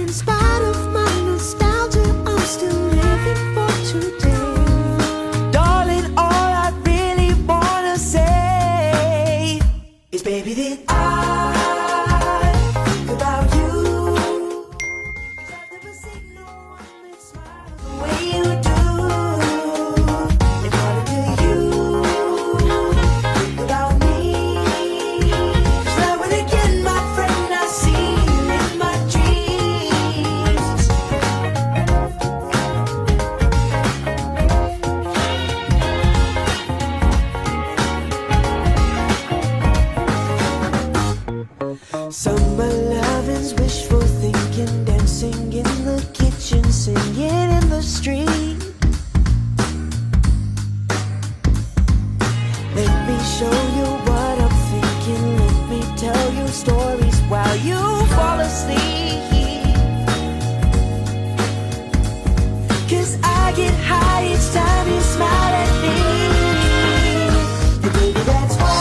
In spite of my nostalgia, I'm still living for today. Darling, all I really wanna say is, baby, that I think about you. 'Cause I've never seen no one that smiles the way you do. And what do you think about me? 'Cause now and again, my friend, I see you in my dreams. Summer loving's wishful thinking, dancing in the kitchen, singing in the street. Let me show you what I'm thinking. Let me tell you stories while you fall asleep. 'Cause I get high each time you smile at me. And baby, that's why